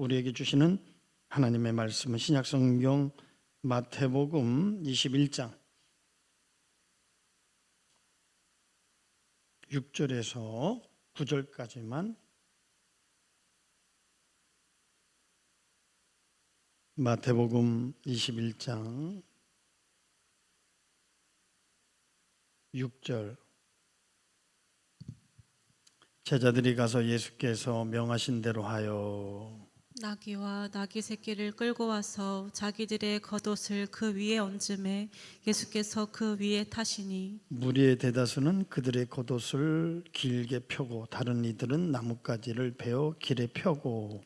우리에게 주시는 하나님의 말씀은 신약성경 마태복음 21장 6절에서 9절까지만 마태복음 21장 6절 제자들이 가서 예수께서 명하신 대로 하여 나귀와 나귀 새끼를 끌고 와서 자기들의 겉옷을 그 위에 얹음에 예수께서 그 위에 타시니 무리의 대다수는 그들의 겉옷을 길게 펴고 다른 이들은 나뭇가지를 베어 길에 펴고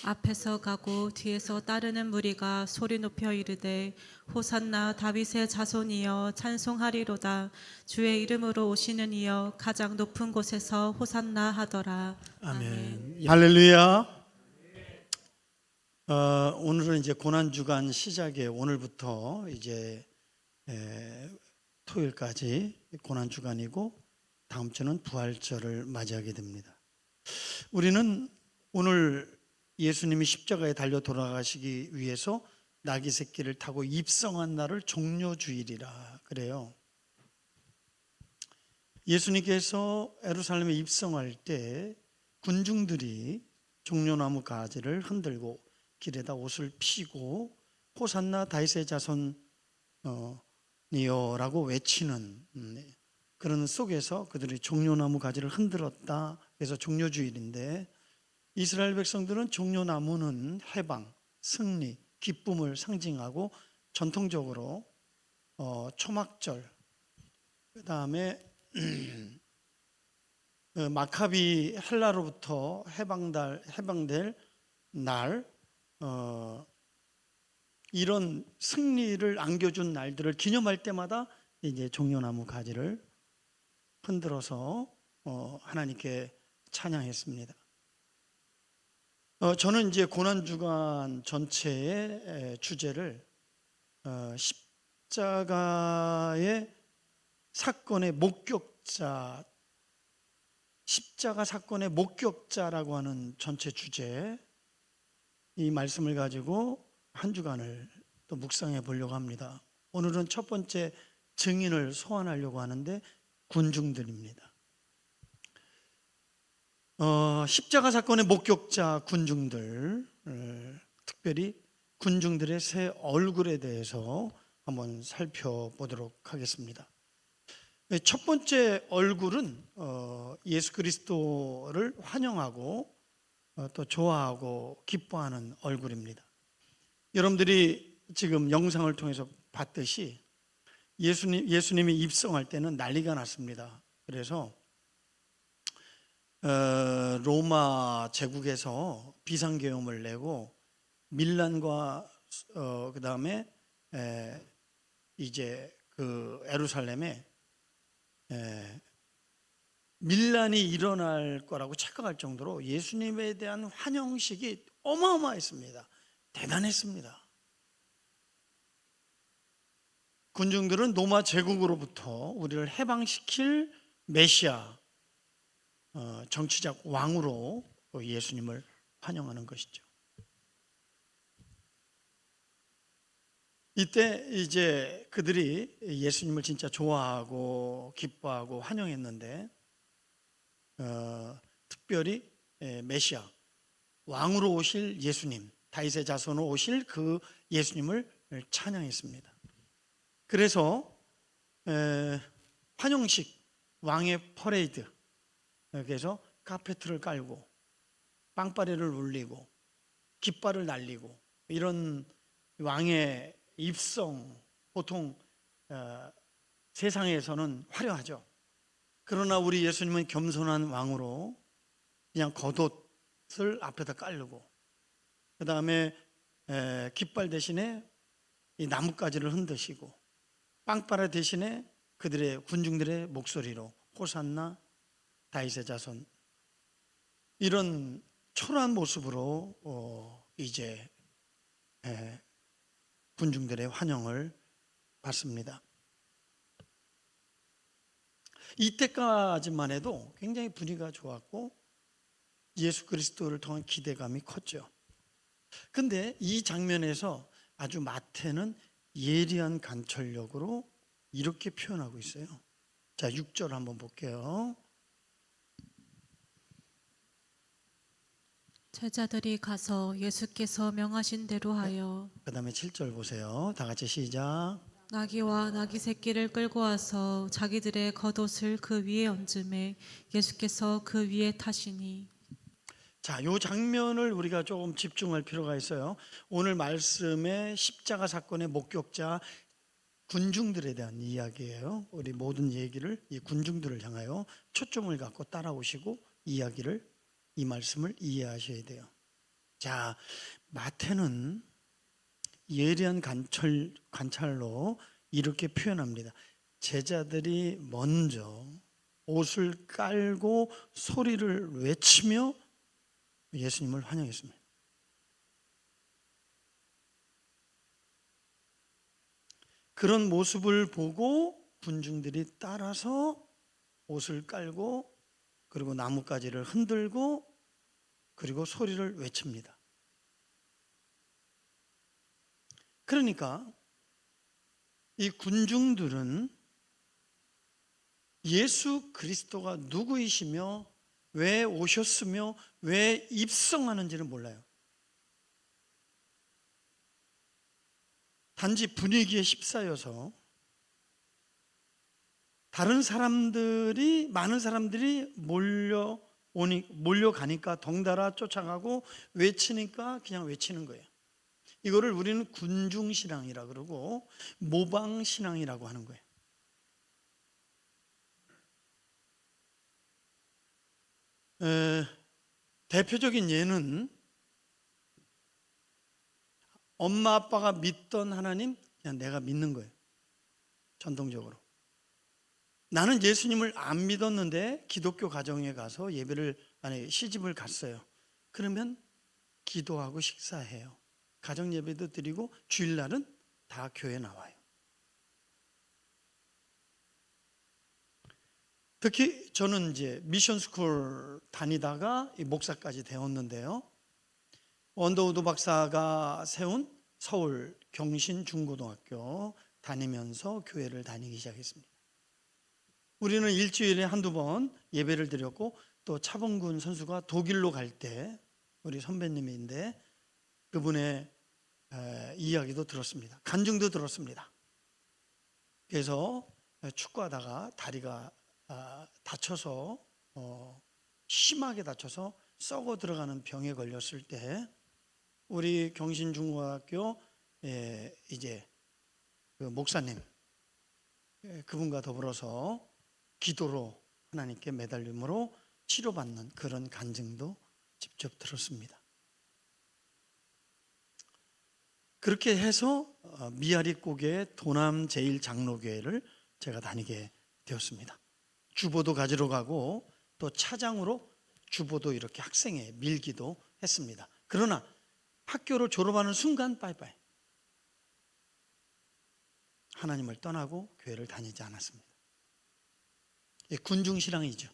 앞에서 가고 뒤에서 따르는 무리가 소리 높여 이르되 호산나 다윗의 자손이여 찬송하리로다 주의 이름으로 오시는 이여 가장 높은 곳에서 호산나 하더라. 아멘. 할렐루야. 오늘은 이제 고난 주간 시작에 오늘부터 이제 토요일까지 고난 주간이고 다음 주는 부활절을 맞이하게 됩니다. 우리는 오늘 예수님이 십자가에 달려 돌아가시기 위해서 나귀 새끼를 타고 입성한 날을 종려주일이라 그래요. 예수님께서 예루살렘에 입성할 때 군중들이 종려나무 가지를 흔들고 길에다 옷을 피고 호산나 다윗의 자손이여라고 외치는 그런 속에서 그들이 종려나무 가지를 흔들었다. 그래서 종려주일인데 이스라엘 백성들은 종려나무는 해방, 승리, 기쁨을 상징하고 전통적으로 초막절, 그 다음에 마카비 헬라로부터 해방될 날, 이런 승리를 안겨준 날들을 기념할 때마다 이제 종려나무 가지를 흔들어서 하나님께 찬양했습니다. 저는 이제 고난주간 전체의 주제를 십자가의 사건의 목격자, 십자가 사건의 목격자라고 하는 전체 주제, 이 말씀을 가지고 한 주간을 또 묵상해 보려고 합니다. 오늘은 첫 번째 증인을 소환하려고 하는데 군중들입니다. 십자가 사건의 목격자 군중들, 특별히 군중들의 새 얼굴에 대해서 한번 살펴보도록 하겠습니다. 첫 번째 얼굴은 예수 그리스도를 환영하고 또 좋아하고 기뻐하는 얼굴입니다. 여러분들이 지금 영상을 통해서 봤듯이 예수님이 입성할 때는 난리가 났습니다. 그래서 로마 제국에서 비상계엄을 내고 밀란과 그 다음에 이제 그 예루살렘에 밀란이 일어날 거라고 착각할 정도로 예수님에 대한 환영식이 어마어마했습니다. 대단했습니다. 군중들은 로마 제국으로부터 우리를 해방시킬 메시아, 정치적 왕으로 예수님을 환영하는 것이죠. 이때 이제 그들이 예수님을 진짜 좋아하고 기뻐하고 환영했는데 특별히 메시아, 왕으로 오실 예수님, 다윗의 자손으로 오실 그 예수님을 찬양했습니다. 그래서 환영식, 왕의 퍼레이드, 그래서 카페트를 깔고 빵빠레를 울리고 깃발을 날리고 이런 왕의 입성, 보통 세상에서는 화려하죠. 그러나 우리 예수님은 겸손한 왕으로 그냥 겉옷을 앞에다 깔고 그 다음에 깃발 대신에 이 나뭇가지를 흔드시고 빵빠레 대신에 그들의 군중들의 목소리로 호산나 다윗의 자손, 이런 초라한 모습으로 이제 군중들의 환영을 받습니다. 이때까지만 해도 굉장히 분위기가 좋았고 예수 그리스도를 통한 기대감이 컸죠. 근데 이 장면에서 아주 마태는 예리한 관찰력으로 이렇게 표현하고 있어요. 자, 6절 한번 볼게요. 제자들이 가서 예수께서 명하신 대로 하여 그 다음에 7절 보세요. 다 같이 시작. 나귀와 나귀 새끼를 끌고 와서 자기들의 겉옷을 그 위에 얹음에 예수께서 그 위에 타시니. 자, 요 장면을 우리가 조금 집중할 필요가 있어요. 오늘 말씀의 십자가 사건의 목격자 군중들에 대한 이야기예요. 우리 모든 얘기를 이 군중들을 향하여 초점을 갖고 따라오시고 이 말씀을 이해하셔야 돼요. 자, 마태는 예리한 관찰로 이렇게 표현합니다. 제자들이 먼저 옷을 깔고 소리를 외치며 예수님을 환영했습니다. 그런 모습을 보고 군중들이 따라서 옷을 깔고 그리고 나뭇가지를 흔들고 그리고 소리를 외칩니다. 그러니까 이 군중들은 예수 그리스도가 누구이시며 왜 오셨으며 왜 입성하는지를 몰라요. 단지 분위기에 휩싸여서 많은 사람들이 몰려가니까 덩달아 쫓아가고 외치니까 그냥 외치는 거예요. 이거를 우리는 군중신앙이라 그러고 모방신앙이라고 하는 거예요. 대표적인 예는 엄마 아빠가 믿던 하나님 그냥 내가 믿는 거예요. 전통적으로. 나는 예수님을 안 믿었는데 기독교 가정에 가서 시집을 갔어요. 그러면 기도하고 식사해요. 가정 예배도 드리고 주일날은 다 교회 나와요. 특히 저는 이제 미션 스쿨 다니다가 목사까지 되었는데요. 원더우드 박사가 세운 서울 경신중고등학교 다니면서 교회를 다니기 시작했습니다. 우리는 일주일에 한두 번 예배를 드렸고 또 차범근 선수가 독일로 갈 때 우리 선배님인데 그분의 이야기도 들었습니다. 간증도 들었습니다. 그래서 축구하다가 다리가 다쳐서 심하게 다쳐서 썩어 들어가는 병에 걸렸을 때 우리 경신중고등학교 이제 그 목사님 그분과 더불어서 기도로 하나님께 매달림으로 치료받는 그런 간증도 직접 들었습니다. 그렇게 해서 미아리고개 도남 제1장로교회를 제가 다니게 되었습니다. 주보도 가지러 가고 또 차장으로 주보도 이렇게 학생회 밀기도 했습니다. 그러나 학교를 졸업하는 순간 빠이빠이. 하나님을 떠나고 교회를 다니지 않았습니다. 군중신앙이죠.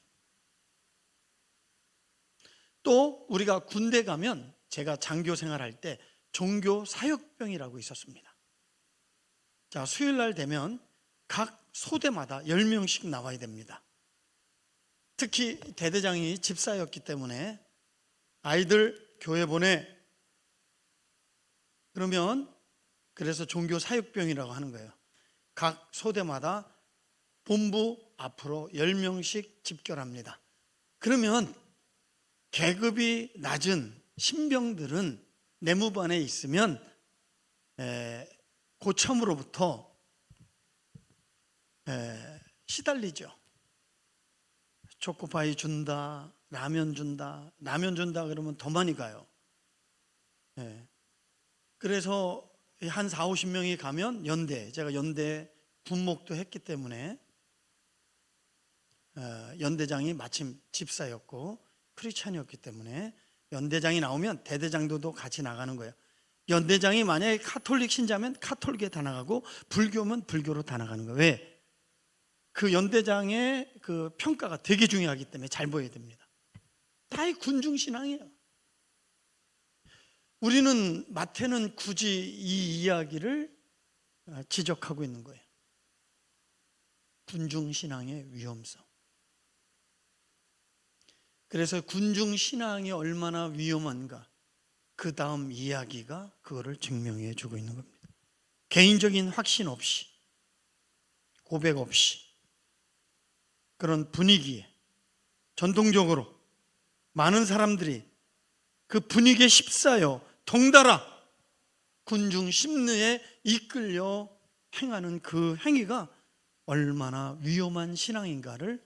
또 우리가 군대 가면 제가 장교 생활할 때 종교 사역병이라고 있었습니다. 자, 수요일 날 되면 각 소대마다 10명씩 나와야 됩니다. 특히 대대장이 집사였기 때문에 아이들 교회 보내. 그러면 그래서 종교 사역병이라고 하는 거예요. 각 소대마다 본부 앞으로 10명씩 집결합니다. 그러면 계급이 낮은 신병들은 내무반에 있으면 고참으로부터 시달리죠. 초코파이 준다, 라면 준다 그러면 더 많이 가요. 그래서 한 4, 50명이 가면 제가 연대 군목도 했기 때문에 연대장이 마침 집사였고 크리스찬이었기 때문에 연대장이 나오면 대대장도 같이 나가는 거예요. 연대장이 만약에 카톨릭 신자면 카톨릭에 다 나가고 불교면 불교로 다 나가는 거예요. 왜? 그 연대장의 그 평가가 되게 중요하기 때문에 잘 보여야 됩니다. 다 이 군중신앙이에요. 우리는 마태는 굳이 이 이야기를 지적하고 있는 거예요. 군중신앙의 위험성. 그래서 군중신앙이 얼마나 위험한가, 그 다음 이야기가 그거를 증명해 주고 있는 겁니다. 개인적인 확신 없이, 고백 없이, 그런 분위기에 전통적으로 많은 사람들이 그 분위기에 휩싸여 덩달아 군중 심리에 이끌려 행하는 그 행위가 얼마나 위험한 신앙인가를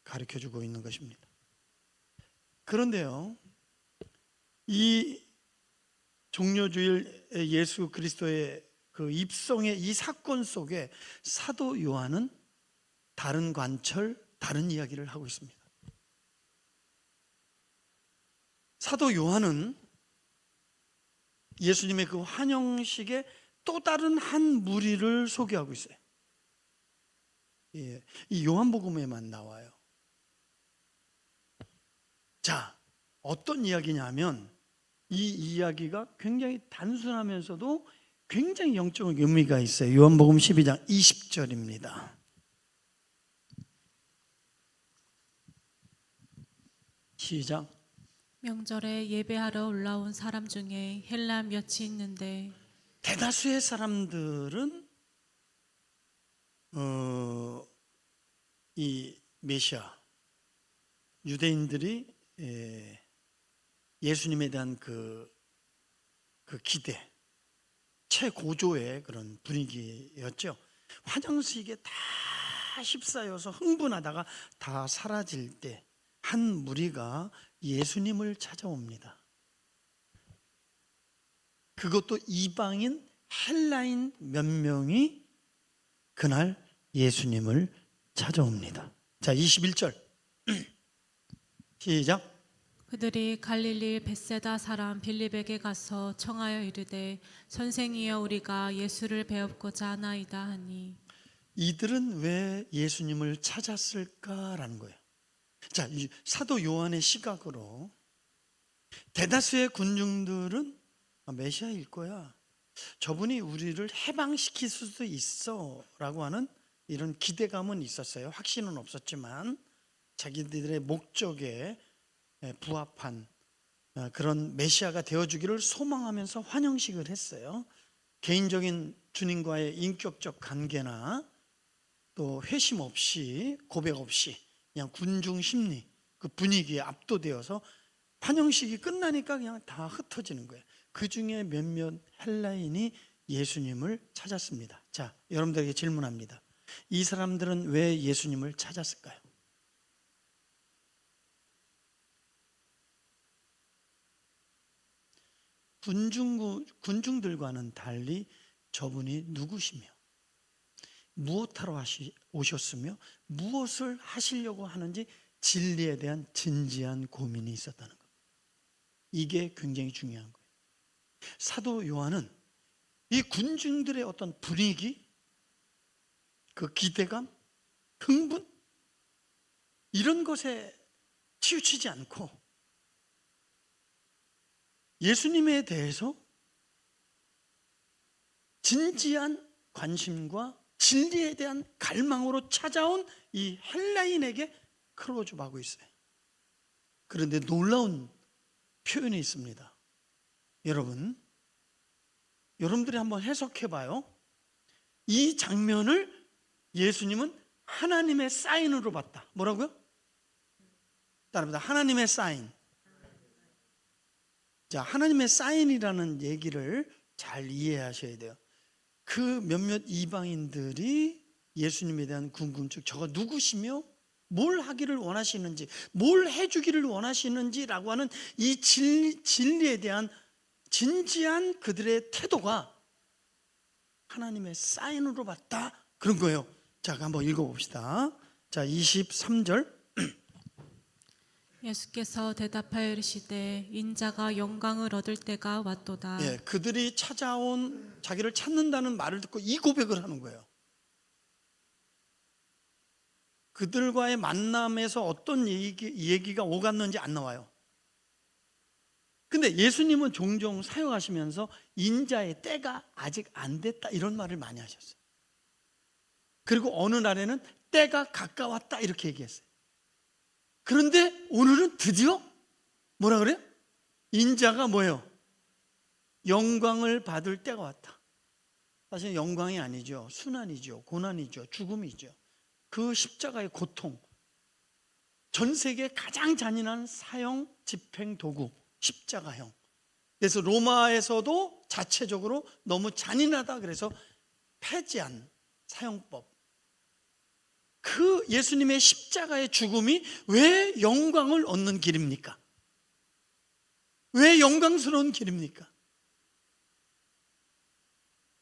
가르쳐주고 있는 것입니다. 그런데요, 이 종려주일 예수 그리스도의 그 입성의 이 사건 속에 사도 요한은 다른 관철, 다른 이야기를 하고 있습니다. 사도 요한은 예수님의 그 환영식에 또 다른 한 무리를 소개하고 있어요. 예, 이 요한복음에만 나와요. 자, 어떤 이야기냐면 이 이야기가 굉장히 단순하면서도 굉장히 영적인 의미가 있어요. 요한복음 12장 20절입니다. 시작. 명절에 예배하러 올라온 사람 중에 헬라 몇이 있는데 대다수의 사람들은 이 메시아, 유대인들이 예수님에 대한 그 기대, 최고조의 그런 분위기였죠. 환영식에 다 휩싸여서 흥분하다가 다 사라질 때 한 무리가 예수님을 찾아옵니다. 그것도 이방인 헬라인 몇 명이 그날 예수님을 찾아옵니다. 자, 21절 시작. 그들이 갈릴리 벳세다 사람 빌립에게 가서 청하여 이르되 선생이여 우리가 예수를 배웁고자 하나이다 하니 이들은 왜 예수님을 찾았을까라는 거예요. 자, 이 사도 요한의 시각으로 대다수의 군중들은 메시아일 거야, 저분이 우리를 해방시킬 수도 있어 라고 하는 이런 기대감은 있었어요. 확신은 없었지만 자기들의 목적에 부합한 그런 메시아가 되어주기를 소망하면서 환영식을 했어요. 개인적인 주님과의 인격적 관계나 또 회심 없이, 고백 없이 그냥 군중 심리, 그 분위기에 압도되어서 환영식이 끝나니까 그냥 다 흩어지는 거예요. 그 중에 몇몇 헬라인이 예수님을 찾았습니다. 자, 여러분들에게 질문합니다. 이 사람들은 왜 예수님을 찾았을까요? 군중들과는 달리 저분이 누구시며 무엇하러 오셨으며 무엇을 하시려고 하는지 진리에 대한 진지한 고민이 있었다는 것. 이게 굉장히 중요한 거예요. 사도 요한은 이 군중들의 어떤 분위기, 그 기대감, 흥분, 이런 것에 치우치지 않고 예수님에 대해서 진지한 관심과 진리에 대한 갈망으로 찾아온 이 헬라인에게 클로즈하고 있어요. 그런데 놀라운 표현이 있습니다. 여러분들이 한번 해석해 봐요. 이 장면을 예수님은 하나님의 사인으로 봤다. 뭐라고요? 따라합니다. 하나님의 사인. 자, 하나님의 사인이라는 얘기를 잘 이해하셔야 돼요. 그 몇몇 이방인들이 예수님에 대한 궁금증, 저가 누구시며 뭘 하기를 원하시는지, 뭘 해주기를 원하시는지라고 하는 이 진리에 대한 진지한 그들의 태도가 하나님의 사인으로 봤다, 그런 거예요. 자, 한번 읽어봅시다. 자, 23절. 예수께서 대답하여 이르시되 인자가 영광을 얻을 때가 왔도다. 예, 그들이 찾아온, 자기를 찾는다는 말을 듣고 이 고백을 하는 거예요. 그들과의 만남에서 어떤 얘기가 오갔는지 안 나와요. 근데 예수님은 종종 사용하시면서 인자의 때가 아직 안 됐다 이런 말을 많이 하셨어요. 그리고 어느 날에는 때가 가까웠다 이렇게 얘기했어요. 그런데 오늘은 드디어 뭐라 그래요? 인자가 뭐예요? 영광을 받을 때가 왔다. 사실 영광이 아니죠. 순환이죠. 고난이죠. 죽음이죠. 그 십자가의 고통, 전 세계 가장 잔인한 사형 집행 도구 십자가형. 그래서 로마에서도 자체적으로 너무 잔인하다 그래서 폐지한 사형법. 그 예수님의 십자가의 죽음이 왜 영광을 얻는 길입니까? 왜 영광스러운 길입니까?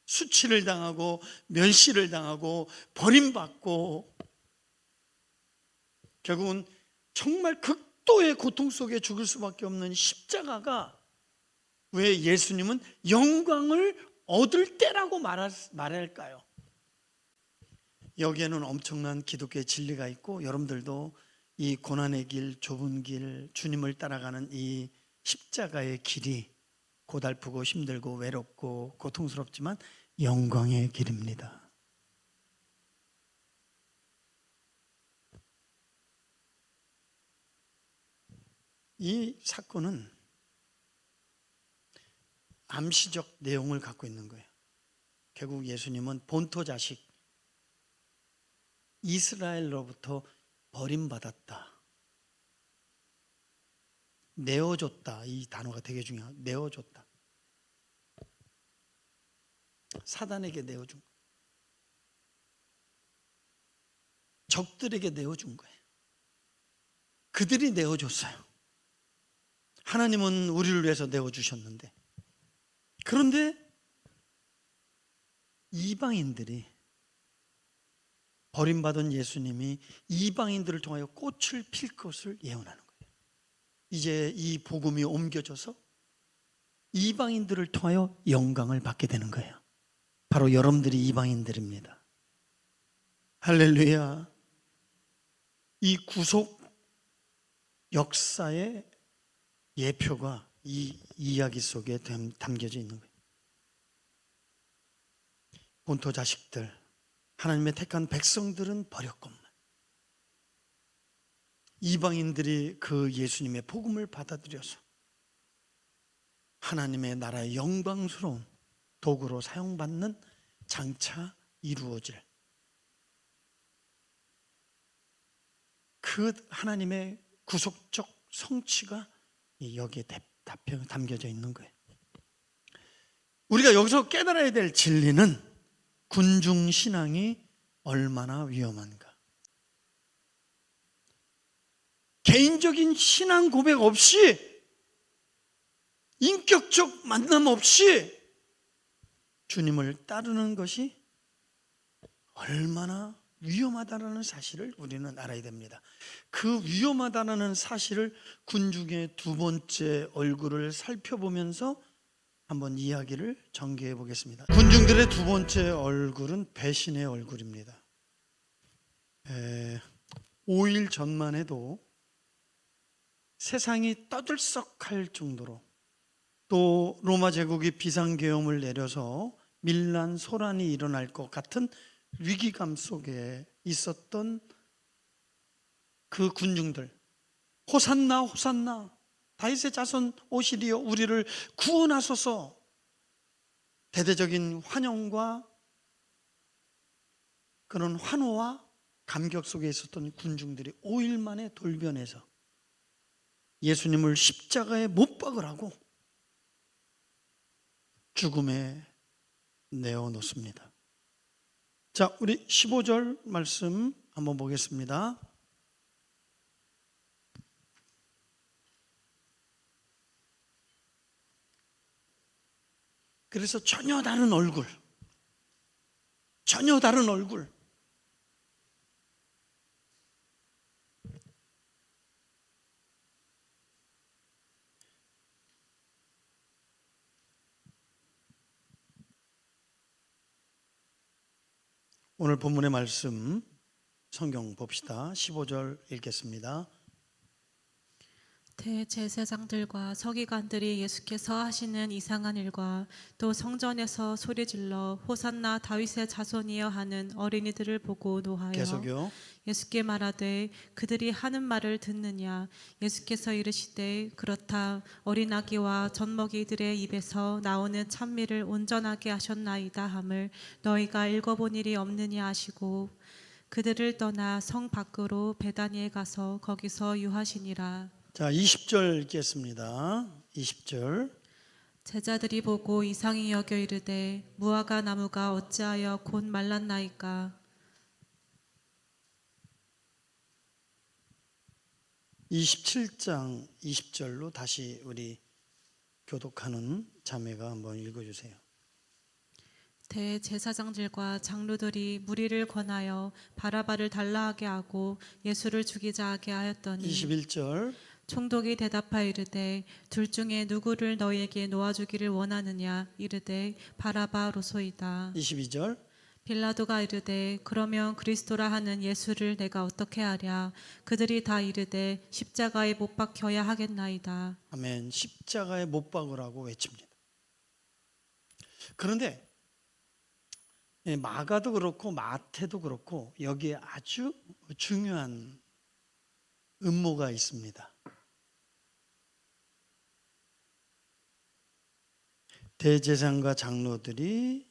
수치를 당하고 멸시를 당하고 버림받고 결국은 정말 극도의 고통 속에 죽을 수밖에 없는 십자가가 왜 예수님은 영광을 얻을 때라고 말할까요? 여기에는 엄청난 기독교의 진리가 있고 여러분들도 이 고난의 길, 좁은 길, 주님을 따라가는 이 십자가의 길이 고달프고 힘들고 외롭고 고통스럽지만 영광의 길입니다. 이 사건은 암시적 내용을 갖고 있는 거예요. 결국 예수님은 본토 자식 이스라엘로부터 버림받았다. 내어줬다. 이 단어가 되게 중요해요. 내어줬다. 사단에게 내어준 거예요. 적들에게 내어준 거예요. 그들이 내어줬어요. 하나님은 우리를 위해서 내어주셨는데 그런데 이방인들이 버림받은 예수님이 이방인들을 통하여 꽃을 필 것을 예언하는 거예요. 이제 이 복음이 옮겨져서 이방인들을 통하여 영광을 받게 되는 거예요. 바로 여러분들이 이방인들입니다. 할렐루야. 이 구속 역사의 예표가 이 이야기 속에 담겨져 있는 거예요. 본토 자식들, 하나님의 택한 백성들은 버렸건만 이방인들이 그 예수님의 복음을 받아들여서 하나님의 나라의 영광스러운 도구로 사용받는 장차 이루어질 그 하나님의 구속적 성취가 여기에 담겨져 있는 거예요. 우리가 여기서 깨달아야 될 진리는 군중신앙이 얼마나 위험한가. 개인적인 신앙 고백 없이, 인격적 만남 없이 주님을 따르는 것이 얼마나 위험하다는 사실을 우리는 알아야 됩니다. 그 위험하다는 사실을 군중의 두 번째 얼굴을 살펴보면서 한번 이야기를 전개해 보겠습니다. 군중들의 두 번째 얼굴은 배신의 얼굴입니다. 5일 전만 해도 세상이 떠들썩할 정도로 또 로마 제국이 비상계엄을 내려서 밀란 소란이 일어날 것 같은 위기감 속에 있었던 그 군중들, 호산나 호산나 다윗의 자손 오시리여 우리를 구원하소서, 대대적인 환영과 그런 환호와 감격 속에 있었던 군중들이 5일 만에 돌변해서 예수님을 십자가에 못 박으라고 죽음에 내어놓습니다. 자, 우리 15절 말씀 한번 보겠습니다. 그래서 전혀 다른 얼굴, 전혀 다른 얼굴. 오늘 본문의 말씀 성경 봅시다. 15절 읽겠습니다. 대제사장들과 서기관들이 예수께서 하시는 이상한 일과 또 성전에서 소리질러 호산나 다윗의 자손이여 하는 어린이들을 보고 노하여 계속요. 예수께 말하되 그들이 하는 말을 듣느냐. 예수께서 이르시되 그렇다. 어린 아기와 젖먹이들의 입에서 나오는 찬미를 온전하게 하셨나이다 함을 너희가 읽어본 일이 없느냐 하시고 그들을 떠나 성 밖으로 베다니에 가서 거기서 유하시니라. 자, 20절 읽겠습니다. 20절. 제자들이 보고 이상히 여겨 이르되 무화과 나무가 어찌하여 곧 말랐나이까. 27장 20절로 다시 우리 교독하는 자매가 한번 읽어주세요. 대제사장들과 장로들이 무리를 권하여 바라바를 달라하게 하고 예수를 죽이자 하게 하였더니 21절. 총독이 대답하여 이르되 둘 중에 누구를 너희에게 놓아주기를 원하느냐. 이르되 바라바로소이다. 22절. 빌라도가 이르되 그러면 그리스도라 하는 예수를 내가 어떻게 하랴. 그들이 다 이르되 십자가에 못 박혀야 하겠나이다. 아멘. 십자가에 못 박으라고 외칩니다. 그런데 마가도 그렇고 마태도 그렇고 여기에 아주 중요한 음모가 있습니다. 대제사장과 장로들이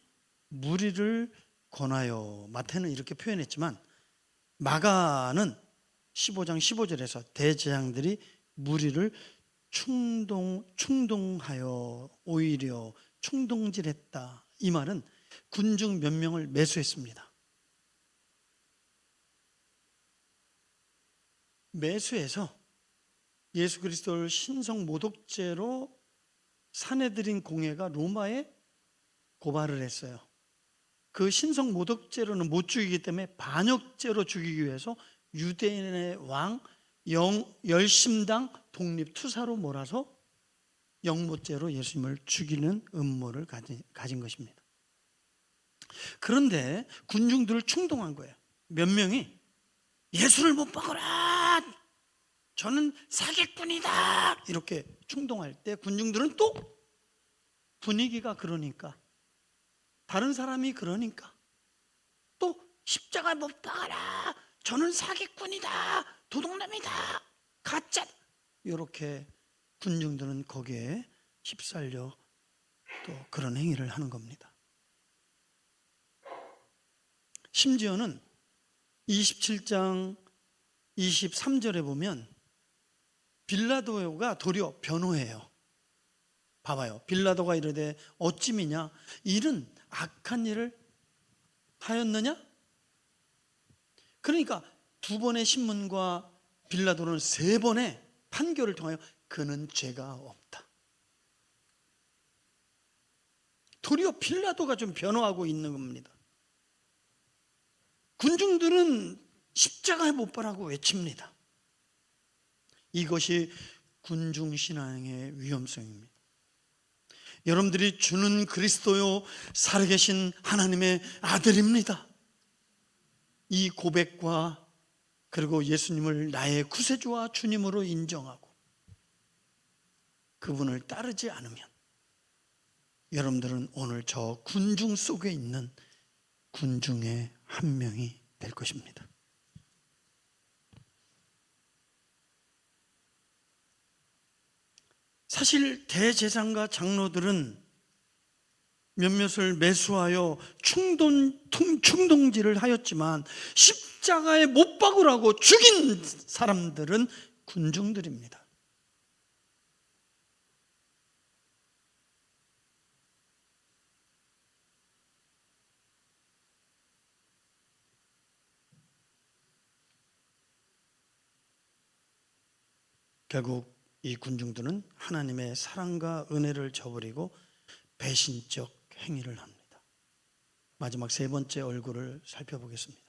무리를 권하여, 마태는 이렇게 표현했지만 마가는 15장 15절에서 대제사장들이 무리를 충동하여 오히려 충동질했다. 이 말은 군중 몇 명을 매수했습니다. 매수해서 예수 그리스도를 신성 모독죄로 사내들인 공회가 로마에 고발을 했어요. 그 신성 모독죄로는 못 죽이기 때문에 반역죄로 죽이기 위해서 유대인의 왕 열심당 독립투사로 몰아서 영모죄로 예수님을 죽이는 음모를 가진 것입니다. 그런데 군중들을 충동한 거예요. 몇 명이 예수를 못 박으라, 저는 사기꾼이다, 이렇게 충동할 때 군중들은 또 분위기가 그러니까, 다른 사람이 그러니까 또 십자가 못 박아라, 저는 사기꾼이다, 도둑놈이다, 가짜, 이렇게 군중들은 거기에 휩쓸려 또 그런 행위를 하는 겁니다. 심지어는 27장 23절에 보면 빌라도가 도리어 변호해요. 봐봐요. 빌라도가 이르되 어찌미냐, 이는 악한 일을 하였느냐? 그러니까 두 번의 신문과 빌라도는 세 번의 판결을 통하여 그는 죄가 없다. 도리어 빌라도가 좀 변호하고 있는 겁니다. 군중들은 십자가에 못 박으라고 외칩니다. 이것이 군중신앙의 위험성입니다. 여러분들이 주는 그리스도요 살아계신 하나님의 아들입니다. 이 고백과 그리고 예수님을 나의 구세주와 주님으로 인정하고 그분을 따르지 않으면 여러분들은 오늘 저 군중 속에 있는 군중의 한 명이 될 것입니다. 사실 대제사장과 장로들은 몇몇을 매수하여 충동질을 하였지만 십자가에 못 박으라고 죽인 사람들은 군중들입니다. 결국 이 군중들은 하나님의 사랑과 은혜를 저버리고 배신적 행위를 합니다. 마지막 세 번째 얼굴을 살펴보겠습니다.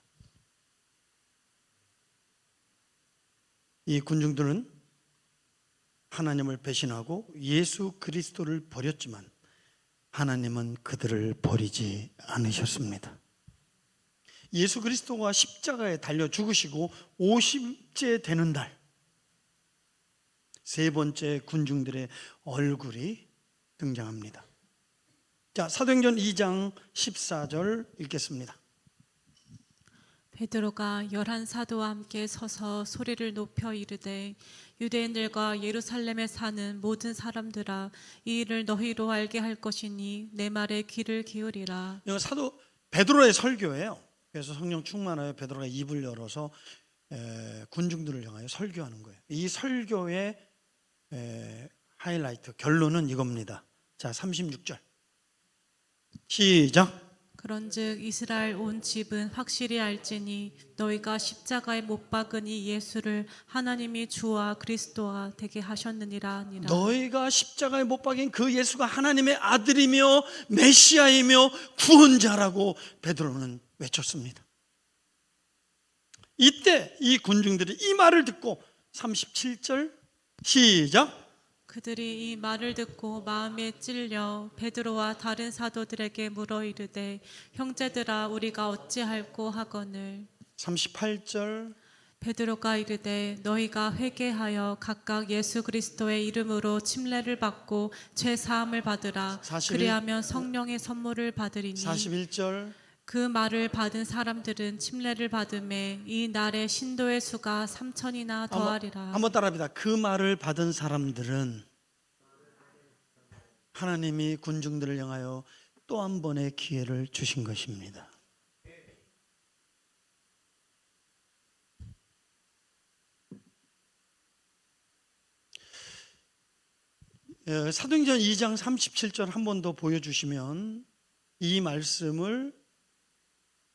이 군중들은 하나님을 배신하고 예수 그리스도를 버렸지만 하나님은 그들을 버리지 않으셨습니다. 예수 그리스도가 십자가에 달려 죽으시고 50째 되는 날, 세 번째 군중들의 얼굴이 등장합니다. 자, 사도행전 2장 14절 읽겠습니다. 베드로가 11사도와 함께 서서 소리를 높여 이르되 유대인들과 예루살렘에 사는 모든 사람들아, 이 일을 너희로 알게 할 것이니 내 말에 귀를 기울이라. 이거 사도 베드로의 설교예요. 그래서 성령 충만하여 베드로가 입을 열어서 군중들을 향하여 설교하는 거예요. 이 설교의 하이라이트, 결론은 이겁니다. 자, 36절 시작. 그런즉 이스라엘 온 집은 확실히 알지니 너희가 십자가에 못 박은 이 예수를 하나님이 주와 그리스도와 되게 하셨느니라 하니라. 너희가 십자가에 못 박인 그 예수가 하나님의 아들이며 메시아이며 구원자라고 베드로는 외쳤습니다. 이때 이 군중들이 이 말을 듣고 37절 시작. 그들이 이 말을 듣고 마음에 찔려 베드로와 다른 사도들에게 물어 이르되 형제들아, 우리가 어찌할꼬 하거늘. 38절 베드로가 이르되 너희가 회개하여 각각 예수 그리스도의 이름으로 침례를 받고 죄 사함을 받으라. 41, 그리하면 성령의 선물을 받으리니. 41절 그 말을 받은 사람들은 침례를 받음에 이 날에 신도의 수가 3,000이나 더하리라. 한번 따라합니다. 그 말을 받은 사람들은 하나님이 군중들을 향하여 또 한 번의 기회를 주신 것입니다. 사도행전 2장 37절 한 번 더 보여주시면 이 말씀을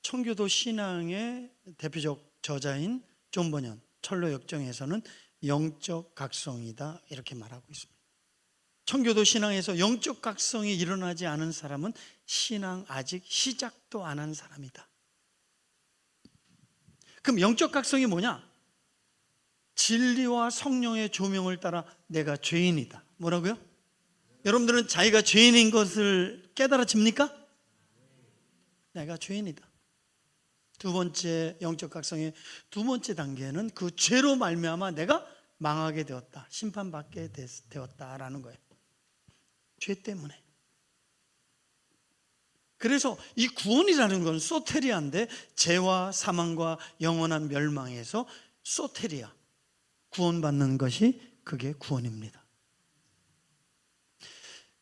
청교도 신앙의 대표적 저자인 존 버년 철로 역정에서는 영적 각성이다 이렇게 말하고 있습니다. 청교도 신앙에서 영적 각성이 일어나지 않은 사람은 신앙 아직 시작도 안 한 사람이다. 그럼 영적 각성이 뭐냐? 진리와 성령의 조명을 따라 내가 죄인이다. 뭐라고요? 여러분들은 자기가 죄인인 것을 깨달아집니까? 내가 죄인이다. 두 번째 영적 각성의 두 번째 단계는 그 죄로 말미암아 내가 망하게 되었다, 심판받게 되었다라는 거예요. 죄 때문에. 그래서 이 구원이라는 건 소테리아인데 죄와 사망과 영원한 멸망에서 소테리아, 구원받는 것이 그게 구원입니다.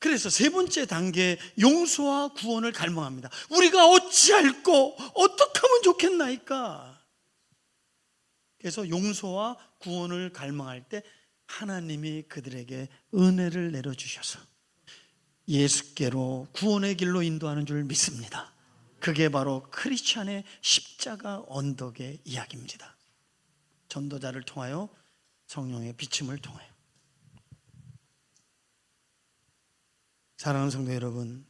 그래서 세 번째 단계 용서와 구원을 갈망합니다. 우리가 어찌할꼬 어떻게 하면 좋겠나이까. 그래서 용서와 구원을 갈망할 때 하나님이 그들에게 은혜를 내려주셔서 예수께로 구원의 길로 인도하는 줄 믿습니다. 그게 바로 크리스찬의 십자가 언덕의 이야기입니다. 전도자를 통하여 성령의 비침을 통하여. 사랑하는 성도 여러분,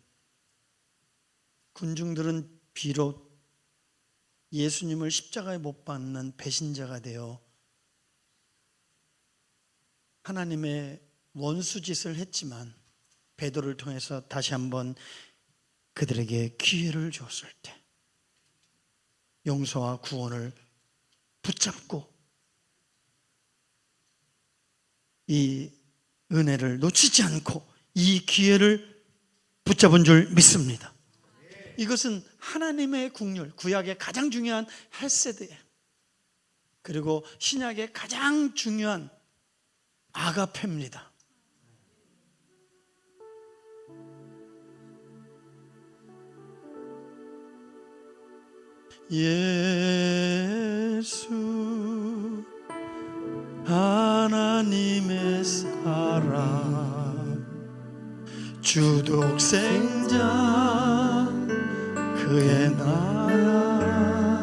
군중들은 비록 예수님을 십자가에 못 박는 배신자가 되어 하나님의 원수짓을 했지만 베드로를 통해서 다시 한번 그들에게 기회를 줬을 때 용서와 구원을 붙잡고 이 은혜를 놓치지 않고 이 기회를 붙잡은 줄 믿습니다. 이것은 하나님의 국률, 구약의 가장 중요한 헤세드예요. 그리고 신약의 가장 중요한 아가페입니다. 예수 하나님의 사랑 주독생자 그의 나라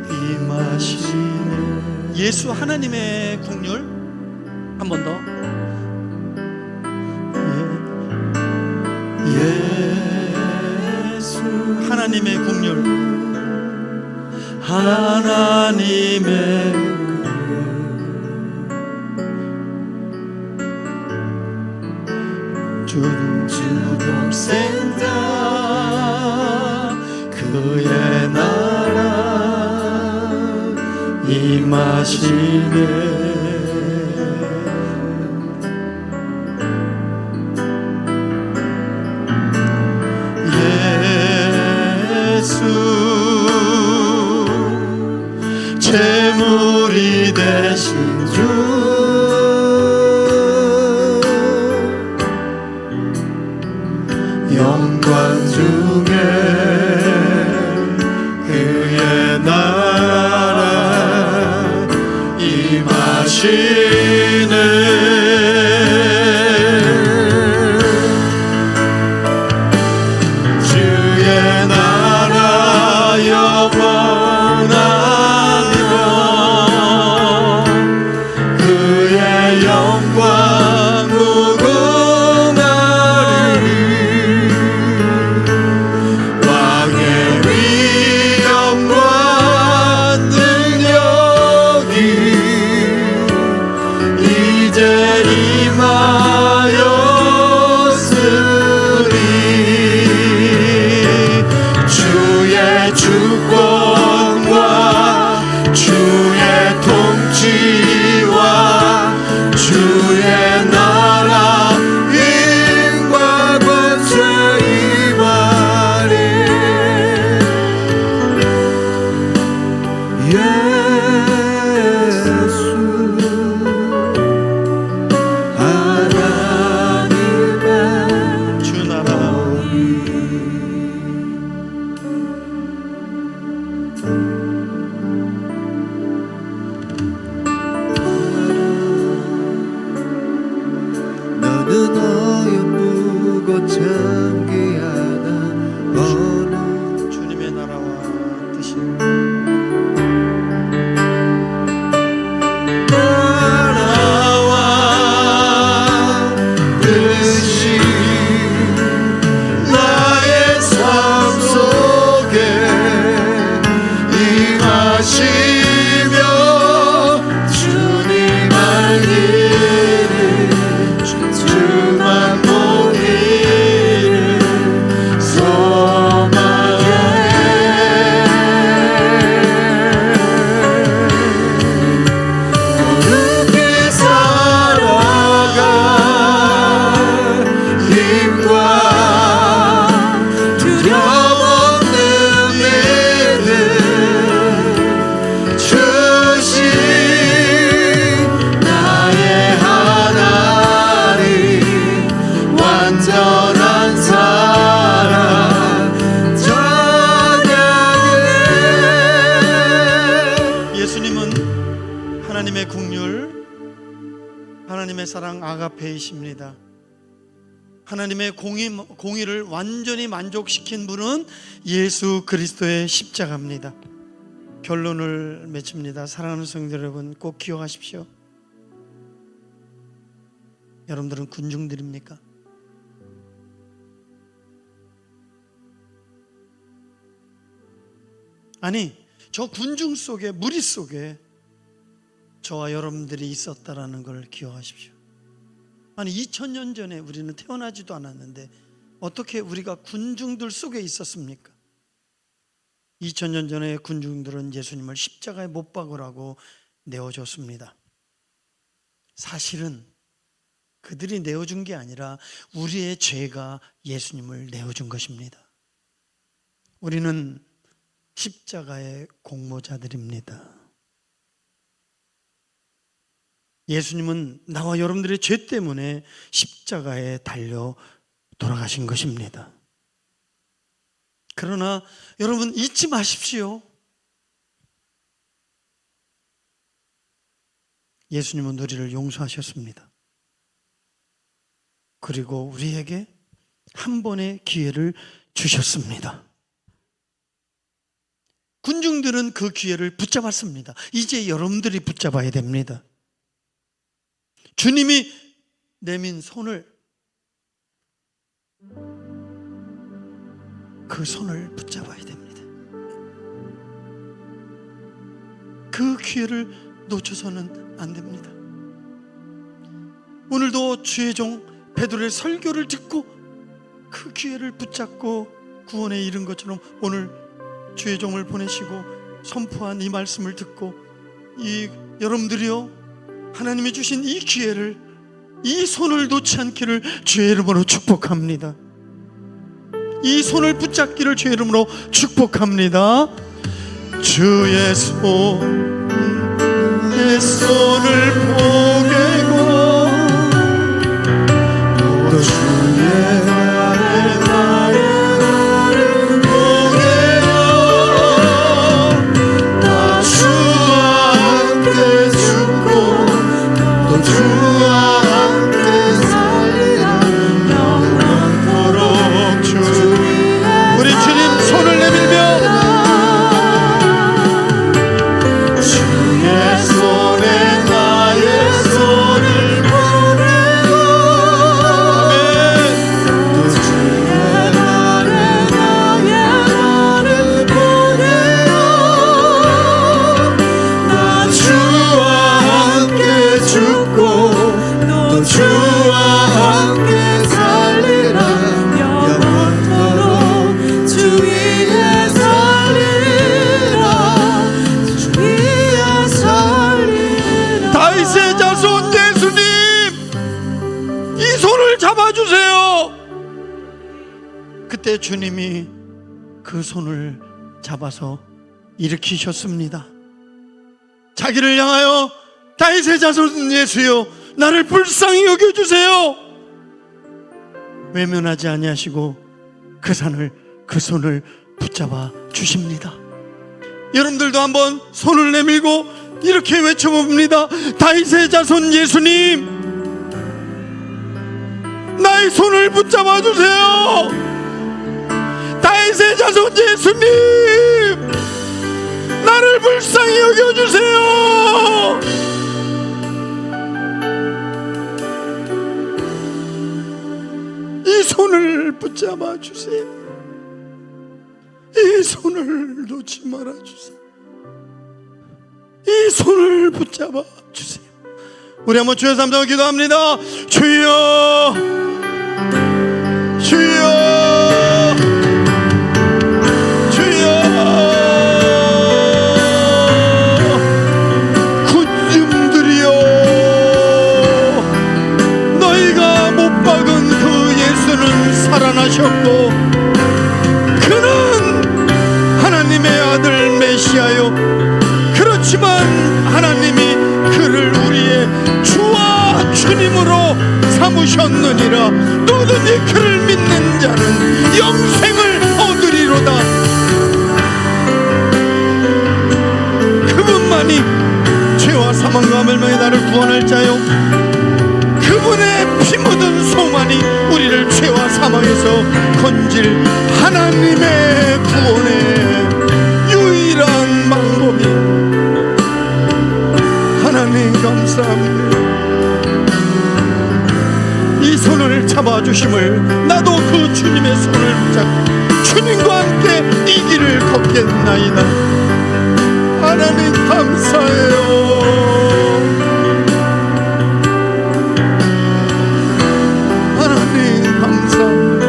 임하시네. 예수 하나님의 국률 한 번 더. 예수 하나님의 국률 하나님의 주독생자 그의 나라 임하시네. 예물이 되신 주 영광 중에 그의 나라 임하시네. 주의 나라 영원하며 그의 영광 무궁하리니 왕의 위엄과 능력이 이제 임하였으리. 주의 주권과 주의 통치와 주의 나라 힘과 권세 임하리. 예수 하나님의 주 나라 너는 어여쁘고 참귀하다 어느 주님의 나라와 뜻이 나라와 뜻이 나의 삶 속에 임하시며 주님 알기를 주만 보기를 소망해. 거룩히 살아갈 힘과 두려움 없는 믿음 주신 나의 하나님 완전한 사랑 찬양해. 예수님은 하나님의 긍휼, 하나님의 사랑 아가페이십니다. 하나님의 공의를 완전히 만족시킨 분은 예수 그리스도의 십자가입니다. 결론을 맺힙니다. 사랑하는 성도 여러분, 꼭 기억하십시오. 여러분들은 군중들입니까? 아니, 저 군중 속에, 무리 속에 저와 여러분들이 있었다라는 걸 기억하십시오. 아니, 2000년 전에 우리는 태어나지도 않았는데 어떻게 우리가 군중들 속에 있었습니까? 2000년 전에 군중들은 예수님을 십자가에 못 박으라고 내어줬습니다. 사실은 그들이 내어준 게 아니라 우리의 죄가 예수님을 내어준 것입니다. 우리는 십자가의 공모자들입니다. 예수님은 나와 여러분들의 죄 때문에 십자가에 달려 돌아가신 것입니다. 그러나 여러분 잊지 마십시오. 예수님은 우리를 용서하셨습니다. 그리고 우리에게 한 번의 기회를 주셨습니다. 군중들은 그 기회를 붙잡았습니다. 이제 여러분들이 붙잡아야 됩니다. 주님이 내민 손을, 그 손을 붙잡아야 됩니다. 그 기회를 놓쳐서는 안 됩니다. 오늘도 주의 종 베드로의 설교를 듣고 그 기회를 붙잡고 구원에 이른 것처럼 오늘 주의 종을 보내시고 선포한 이 말씀을 듣고 여러분들이요, 하나님이 주신 이 기회를, 이 손을 놓지 않기를 주의 이름으로 축복합니다. 이 손을 붙잡기를 주의 이름으로 축복합니다. 주의 손 내 손을 포개고 또 주의 날에 나의 나를 포개어 나 주와 함께 죽고 또 주와 함께 살리라 영원토록 주 우리 주님 손을 내밀며 주의 손에 나의 손을 보내고 또 주의 날에 나의 나를 보내어 나 주와 함께 죽고 또 주와 함께 살리라 영원토록 주 위에 살리라 주 위에 살리라 다윗의 자손 예수님 이 손을 잡아주세요. 그때 주님이 그 손을 잡아서 일으키셨습니다. 자기를 향하여 다윗의 자손 예수여 나를 불쌍히 여겨주세요. 외면하지 아니하시고 그 손을 붙잡아 주십니다. 여러분들도 한번 손을 내밀고 이렇게 외쳐봅니다. 다윗의 자손 예수님 나의 손을 붙잡아 주세요. 다윗의 자손 예수님 나를 불쌍히 여겨주세요. 이 손을 붙잡아 주세요. 이 손을 놓지 말아 주세요. 이 손을 붙잡아 주세요. 우리 한번 주여 삼자로 기도합니다. 주여 주여 주여 군중들이여 너희가 못 박은 그 예수는 살아나셨고 그는 하나님의 아들 메시아요 그렇지만 하나님이 그를 우리의 주와 주님으로 삼으셨느니라. 누구든지 그를 믿는 자는 영생을 얻으리로다. 그분만이 죄와 사망과 멸망의 나를 구원할 자요 그분의 피 묻은 소만이 우리를 죄와 사망에서 건질 하나님의 구원의 유일한 방법이 하나님 감사합니다. 이 손을 잡아주심을 나도 그 주님의 손을 붙잡고 주님과 함께 이 길을 걷겠나이다. 하나님 감사해요. 하나님 감사합니다.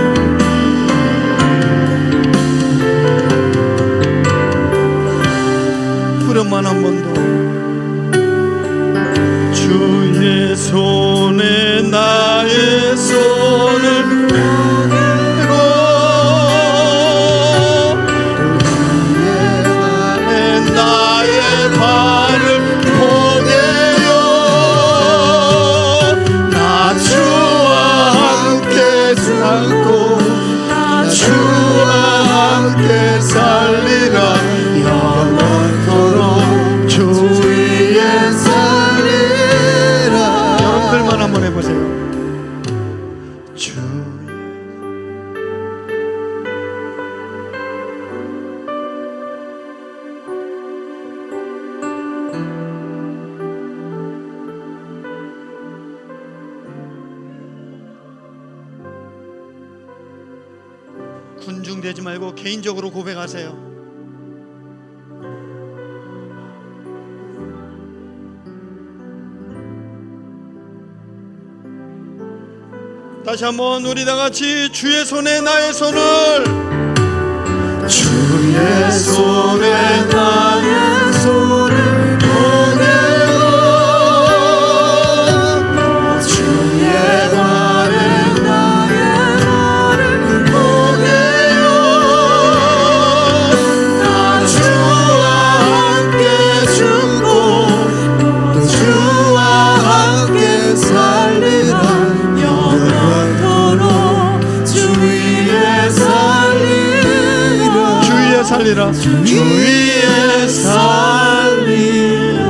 부름만 한 번 더. 주의 손에 나의 손을 포개고 주의 나의 발을 포개요 나 주와 함께 살고 나 주와 함께 살리라 영원토록 주 위에 살리라. 여러분들만 한번 해보세요. 주 군중되지 말고 개인적으로 고백하세요. 다시 한번 우리 다 같이 주의 손에 나의 손을 주의 손에 나의 손을 보내어 주의 발에 나의 발을 보내어 나 주와 함께 죽고 살리라. 주 위에 살리라.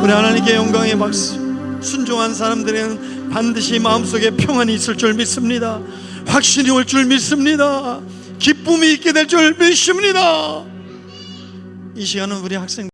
우리 하나님께 영광의 박수. 순종한 사람들에게는 반드시 마음속에 평안이 있을 줄 믿습니다. 확신이 올 줄 믿습니다. 기쁨이 있게 될 줄 믿습니다. 이 시간은 우리 학생